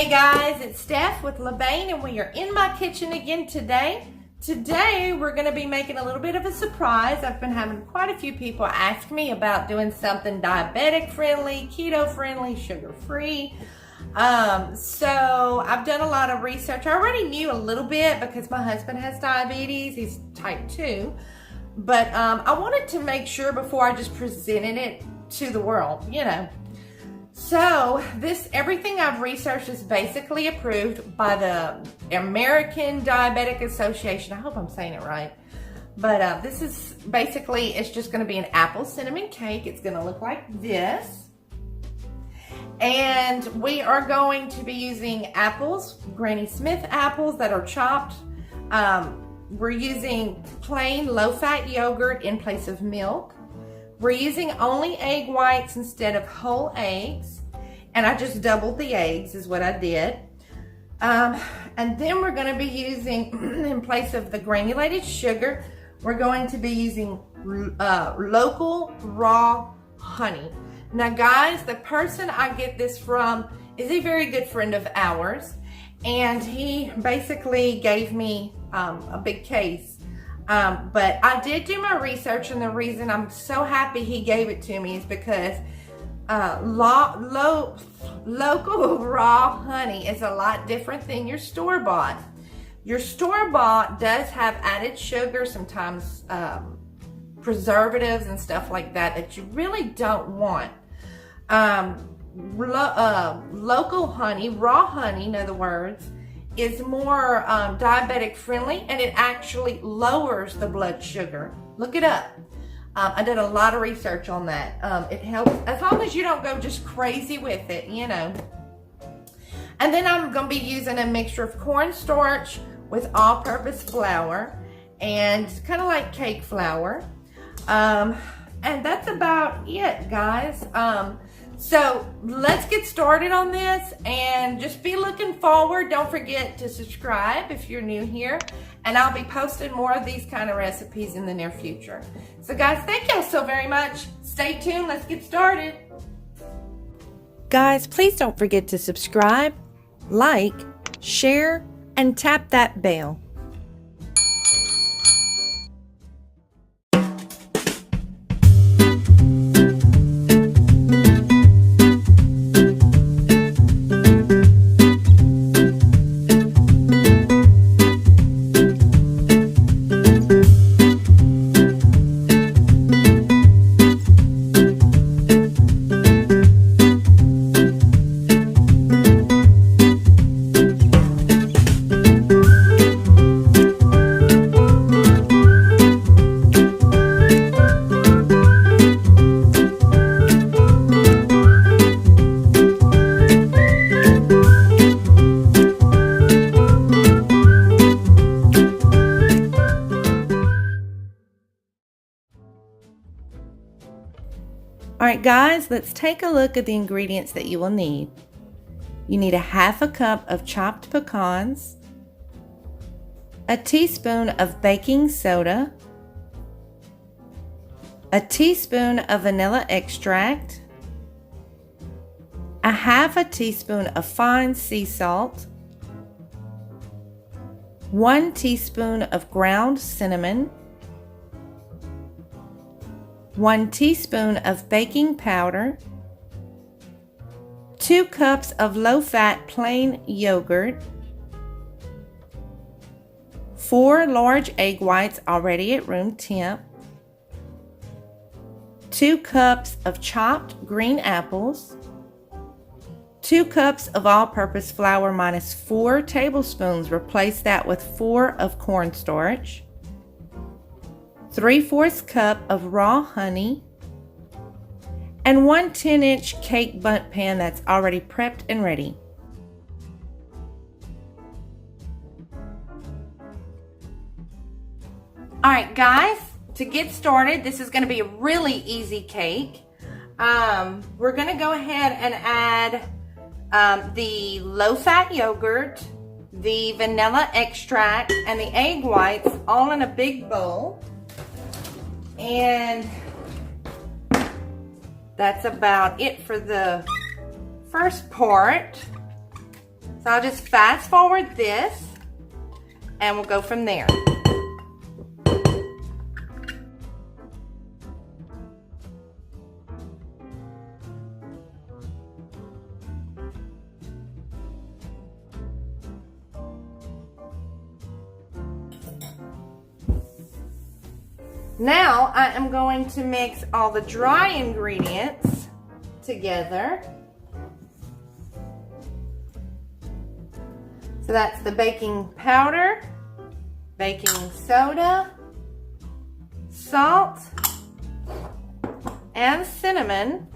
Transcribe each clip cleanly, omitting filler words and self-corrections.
Hey guys, it's Steph with Bain, and we are in my kitchen again today. Today we're going to be making a little bit of a surprise. I've been having quite a few people ask me about doing something diabetic friendly, keto friendly, sugar free. So I've done a lot of research. I already knew a little bit because my husband has diabetes. He's type 2. But I wanted to make sure before I just presented it to the world, you know. So everything I've researched is basically approved by the American Diabetic Association. I hope I'm saying it right. But this is basically, it's just going to be an apple cinnamon cake. It's going to look like this. And we are going to be using apples, Granny Smith apples that are chopped. We're using plain low-fat yogurt in place of milk. We're using only egg whites instead of whole eggs. And I just doubled the eggs is what I did. And then we're going to be using, in place of the granulated sugar, we're going to be using local raw honey. Now guys, the person I get this from is a very good friend of ours. And he basically gave me a big case. But I did do my research, and the reason I'm so happy he gave it to me is because local raw honey is a lot different than your store-bought. Your store-bought does have added sugar, sometimes preservatives and stuff like that you really don't want. Local honey, raw honey in other words, is more diabetic friendly, and it actually lowers the blood sugar. Look it up. I did a lot of research on that. It helps as long as you don't go just crazy with it, you know. And then I'm going to be using a mixture of cornstarch with all-purpose flour, and kind of like cake flour. And that's about it, guys. So let's get started on this, and just be looking forward. Don't forget to subscribe if you're new here, and I'll be posting more of these kind of recipes in the near future. So guys, thank y'all so very much. Stay tuned. Let's get started. Guys, please don't forget to subscribe, like, share, and tap that bell. Alright guys, let's take a look at the ingredients that you will need. You need a half a cup of chopped pecans, a teaspoon of baking soda, a teaspoon of vanilla extract, a half a teaspoon of fine sea salt, 1 teaspoon of ground cinnamon, 1 teaspoon of baking powder, 2 cups of low-fat plain yogurt, 4 large egg whites already at room temp, 2 cups of chopped green apples, 2 cups of all-purpose flour minus 4 tablespoons, replace that with 4 of cornstarch, 3/4 cup of raw honey, and 1 10-inch cake bundt pan that's already prepped and ready. Alright guys, to get started, this is going to be a really easy cake. We're going to go ahead and add the low-fat yogurt, the vanilla extract, and the egg whites all in a big bowl. And that's about it for the first part. So I'll just fast forward this and we'll go from there. Now I am going to mix all the dry ingredients together. So that's the baking powder, baking soda, salt, and cinnamon.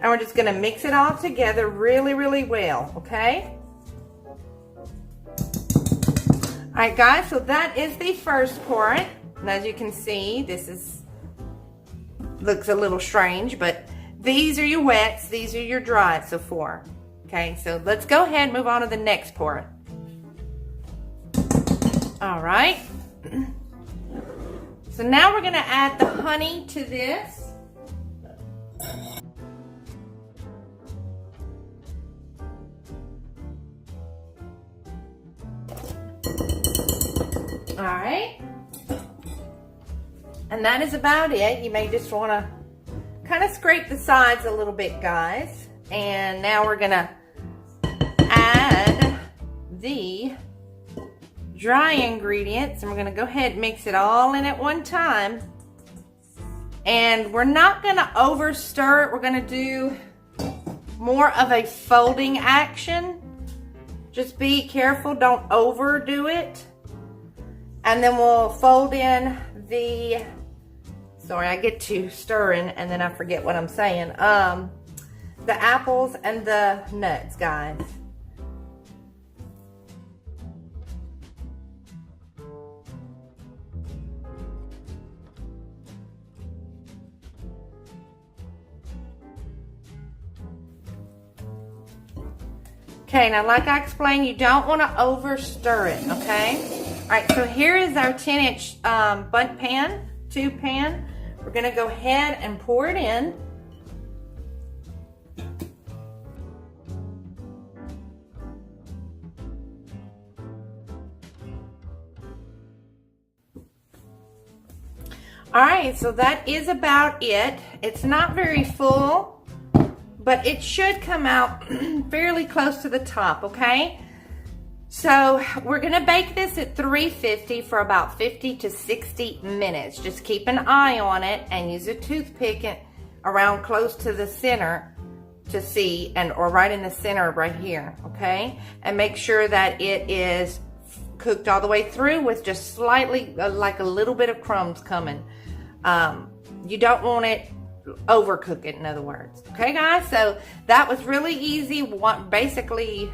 And we're just going to mix it all together really, really well, okay? All right, guys, so that is the first part. And as you can see, this looks a little strange, but these are your wets, these are your dries so far. Okay, so let's go ahead and move on to the next part. All right. So now we're going to add the honey to this. All right, and that is about it. You may just want to kind of scrape the sides a little bit, guys. And now we're gonna add the dry ingredients, and we're gonna go ahead and mix it all in at one time. And we're not gonna over stir it. We're gonna do more of a folding action. Just be careful, don't overdo it. And then we'll fold in the, sorry, I get to stirring and then I forget what I'm saying. The apples and the nuts, guys. Okay, now like I explained, you don't want to over stir it, okay? All right, so here is our 10-inch bundt pan, tube pan. We're gonna go ahead and pour it in. All right, so that is about it. It's not very full, but it should come out fairly close to the top, okay? So we're gonna bake this at 350 for about 50 to 60 minutes. Just keep an eye on it and use a toothpick around close to the center to see, or right in the center right here, okay? And make sure that it is cooked all the way through with just slightly, like a little bit of crumbs coming. You don't want it overcook it, in other words. Okay, guys, so that was really easy. Basically,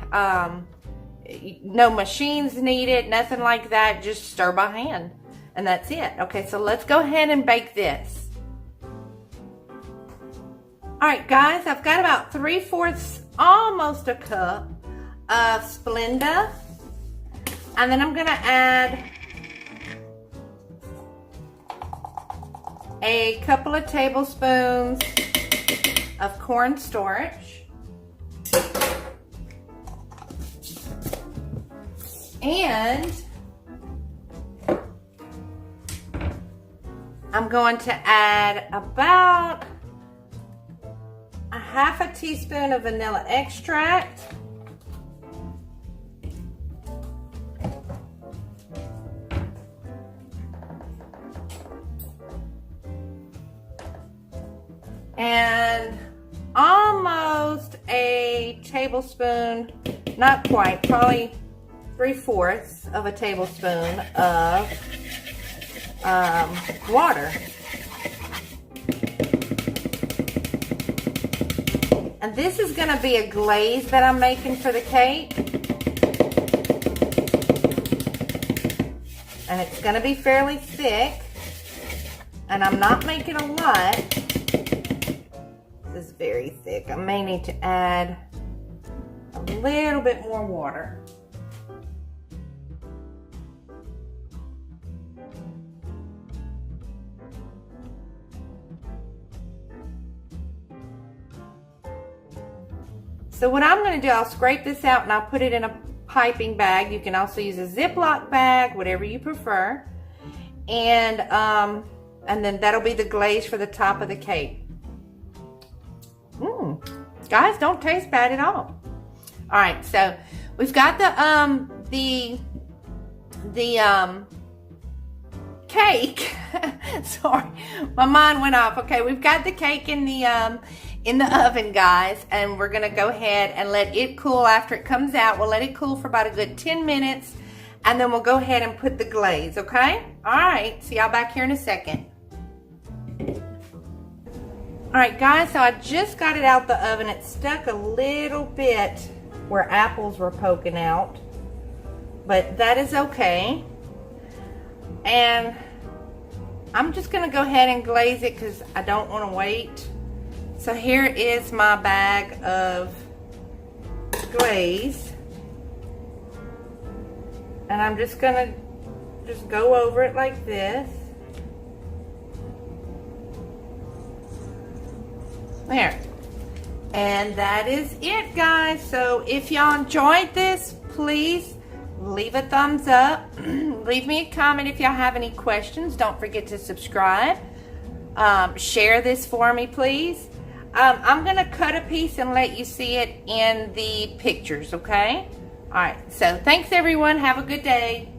no machines needed, nothing like that, just stir by hand, and that's it. Okay, so let's go ahead and bake this. All right, guys, I've got about 3/4, almost a cup of Splenda, and then I'm gonna add a couple of tablespoons of cornstarch. And I'm going to add about a 1/2 teaspoon of vanilla extract. And almost a tablespoon, not quite, probably 3/4 of a tablespoon of water. And this is going to be a glaze that I'm making for the cake. And it's going to be fairly thick. And I'm not making a lot. This is very thick. I may need to add a little bit more water. So what I'm going to do, I'll scrape this out and I'll put it in a piping bag. You can also use a Ziploc bag, whatever you prefer. And then that'll be the glaze for the top of the cake. Guys, don't taste bad at all. All right, so we've got the cake. Sorry, my mind went off. Okay, we've got the cake in the oven, guys, and we're gonna go ahead and let it cool. After it comes out, we'll let it cool for about a good 10 minutes, and then we'll go ahead and put the glaze, okay? All right, see y'all back here in a second. All right, guys, so I just got it out the oven. It stuck a little bit where apples were poking out, but that is okay. And I'm just gonna go ahead and glaze it because I don't want to wait. So here is my bag of glaze, and I'm just gonna go over it like this. There. And that is it, guys. So if y'all enjoyed this, please leave a thumbs up. Leave me a comment if y'all have any questions. Don't forget to subscribe. Share this for me, please. I'm going to cut a piece and let you see it in the pictures, okay? All right. So thanks, everyone. Have a good day.